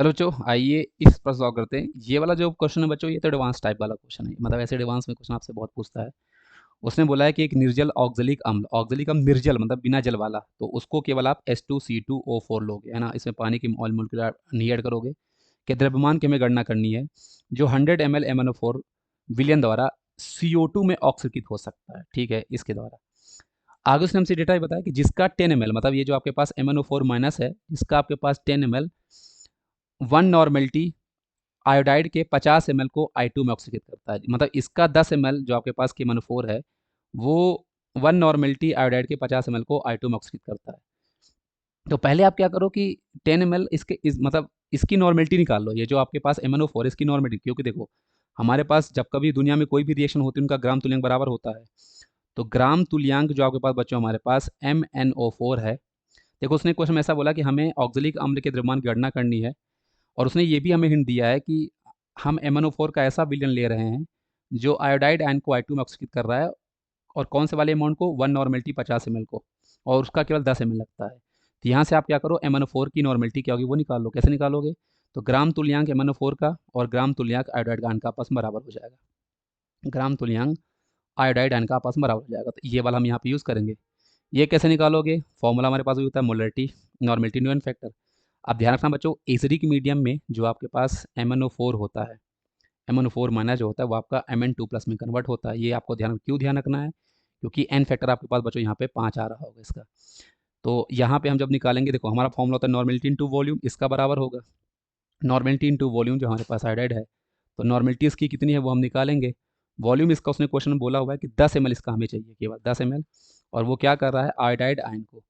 चलो बच्चों, आइए इस पर सॉल्व करते हैं। ये वाला जो क्वेश्चन है बच्चों, ये तो एडवांस टाइप वाला क्वेश्चन है। मतलब ऐसे एडवांस में क्वेश्चन आपसे बहुत पूछता है। उसने बोला है कि एक निर्जल ऑक्जेलिक अम्ल निर्जल मतलब बिना जल वाला, तो उसको केवल आप H2C2O4 लोगे, है ना। इसमें पानी की मॉलिक्यूलर नहीं ऐड करोगे। कि द्रव्यमान की हमें गणना करनी है जो 100 ml MnO4 विलयन द्वारा CO2 में ऑक्सीकृत हो सकता है, ठीक है, इसके द्वारा। आगे उसने हमसे डेटा ये बताया कि जिसका 10 ml, मतलब ये जो आपके पास MnO4 माइनस है, इसका आपके पास 10 ml 1 नॉर्मेलिटी आयोडाइड के 50 ml को I2 में ऑक्सीकृत करता है। मतलब इसका 10 ml जो आपके पास KMnO4 है, वो 1 नॉर्मेलिटी आयोडाइड के 50 ml को I2 में ऑक्सीकृत करता है। तो पहले आप क्या करो कि 10 ml मतलब इसकी नॉर्मेलिटी निकाल लो। ये जो आपके पास MnO4 इसकी नॉर्मेलिटी, क्योंकि देखो हमारे पास जब कभी दुनिया में कोई भी रिएक्शन होती है उनका ग्राम तुल्यांक बराबर होता है। तो ग्राम तुल्यांक जो आपके पास बच्चों हमारे पास MnO4 है। देखो उसने क्वेश्चन में ऐसा बोला कि हमें ऑक्जेलिक अम्ल के द्रव्यमान की गणना करनी है, और उसने ये भी हमें हिंट दिया है कि हम MnO4 का ऐसा विलयन ले रहे हैं जो आयोडाइड आयन को I2 में ऑक्सीकृत कर रहा है, और कौन से वाले अमाउंट को, 1 नॉर्मेलिटी 50 ml को, और उसका केवल 10 ml लगता है। तो यहाँ से आप क्या करो, MnO4 की नॉर्मेलिटी क्या होगी वो निकाल लो। कैसे निकालोगे, तो ग्राम तुल्यांक MnO4 का और ग्राम तुल्यांक आयोडाइड आयन का आपस में बराबर हो जाएगा। ग्राम तुल्यांक आयोडाइड आयन का आपस में बराबर हो जाएगा, तो ये वाला हम यहाँ पे यूज़ करेंगे। ये कैसे निकालोगे, फॉर्मूला हमारे पास होता है मोलरिटी नॉर्मेलिटी न्यूटन फैक्टर। अब ध्यान रखना बच्चों, एसिडिक मीडियम में जो आपके पास MnO4 होता है, MnO4 माइनस जो होता है वो आपका Mn2+ में कन्वर्ट होता है। ये आपको क्यों ध्यान रखना है, क्योंकि एन फैक्टर आपके पास बच्चों यहाँ पे 5 आ रहा होगा इसका। तो यहाँ पे हम जब निकालेंगे, देखो हमारा फॉर्मूला होता है नॉर्मेलिटी इंटू वॉल्यूम, इसका बराबर होगा नॉर्मेलिटी इंटू वॉल्यूम जो हमारे पास आयोडाइड है। तो नॉर्मेलिटी इसकी कितनी है वो हम निकालेंगे। वॉल्यूम इसका उसने क्वेश्चन में बोला हुआ है कि 10 ml इसका हमें चाहिए, केवल 10 ml, और वो क्या कर रहा है, आयोडाइड आयन को।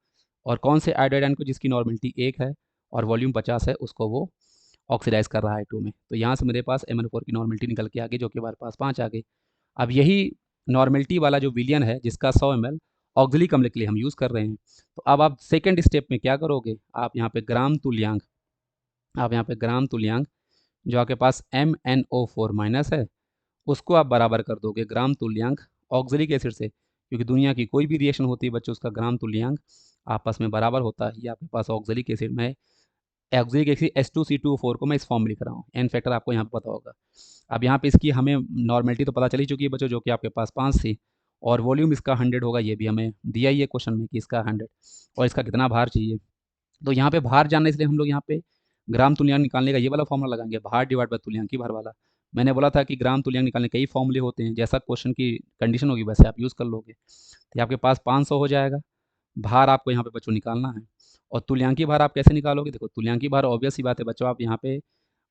और कौन से आयोडाइड आयन को, जिसकी नॉर्मेलिटी 1 है और वॉल्यूम 50 है, उसको वो ऑक्सीडाइज कर रहा है I2 में। तो यहाँ से मेरे पास MnO4 की नॉर्मेलिटी निकल के आ गई, जो कि हमारे पास 5 आ गई। अब यही नॉर्मेलिटी वाला जो विलियन है जिसका 100 ml ऑक्जेलिक अम्ल के लिए हम यूज़ कर रहे हैं। तो अब आप सेकेंड स्टेप में क्या करोगे, आप यहाँ पे ग्राम तुल्यांक जो आपके पास MnO4 माइनस है, उसको आप बराबर कर दोगे ग्राम तुल्यांक ऑक्जेलिक एसिड से, क्योंकि दुनिया की कोई भी रिएक्शन होती है बच्चों, उसका ग्राम तुल्यांक आपस में बराबर होता है। ये आपके पास ऑक्जेलिक एसिड में, ऑक्जेलिक एसिड H2C2O4 को मैं इस फॉर्म में लिख रहा हूँ, एन फैक्टर आपको यहाँ पे पता होगा। अब यहाँ पे इसकी हमें नॉर्मेलिटी तो पता चली चुकी है बच्चों, जो कि आपके पास 5 थी, और वॉल्यूम इसका 100 होगा, ये भी हमें दिया ही है क्वेश्चन में कि इसका 100, और इसका कितना भार चाहिए। तो यहाँ पे भार जानना, इसलिए हम लोग यहाँ पे ग्राम तुल्यांक निकालने का ये वाला फॉर्मूला लगाएंगे, भार डिवाइड बाय तुल्यांकी भार वाला। मैंने बोला था कि ग्राम तुल्यांक निकालने कई फॉर्मूले होते हैं, जैसा क्वेश्चन की कंडीशन होगी वैसे आप यूज़ कर लोगे। तो ये आपके पास 500 हो जाएगा। भार आपको यहाँ पे बच्चों निकालना है। और तुल्यांकी भार आप कैसे निकालोगे, देखो तुल्यांकी भार ऑब्वियस सी बात है बच्चों, आप यहाँ पे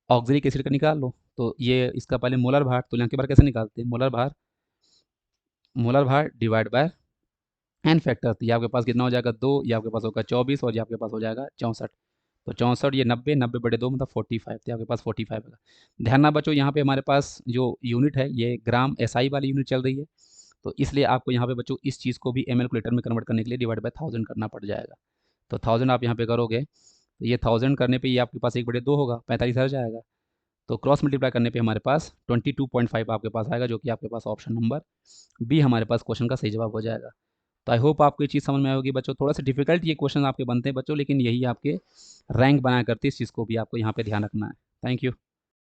ऑक्जेलिक एसिड का निकाल लो। तो ये इसका पहले मोलर भार, तुल्यांकी भार कैसे निकालते हैं, मोलर भार डिवाइड बाय एन फैक्टर। तो ये आपके पास कितना हो जाएगा, 2, ये आपके पास होगा 24, और ये आपके पास हो जाएगा 64। तो 64, ये 90, 90/2 मतलब 45, तो आपके पास 45 होगा। ध्यान ना बच्चों, यहाँ पे हमारे पास जो यूनिट है ये ग्राम SI वाली यूनिट चल रही है, तो इसलिए आपको यहाँ पे बच्चों इस चीज़ को भी ML कुलेटर में कन्वर्ट करने के लिए डिवाइड बाय 1000 करना पड़ जाएगा। तो 1000 आप यहाँ पे करोगे, तो ये 1000 करने पे ये आपके पास 1/2 होगा, 45 आ जाएगा। तो क्रॉस मल्टीप्लाई करने पे हमारे पास 22.5 आपके पास आएगा, जो कि आपके पास ऑप्शन नंबर बी हमारे पास क्वेश्चन का सही जवाब हो जाएगा। तो आई होप आपको ये चीज़ समझ में आएगी बच्चों। थोड़ा सा डिफिकल्ट ये क्वेश्चन आपके बनते हैं बच्चों, लेकिन यही आपके रैंक बनाया करती है, इस चीज़ को भी आपको यहाँ पे ध्यान रखना है। Thank you.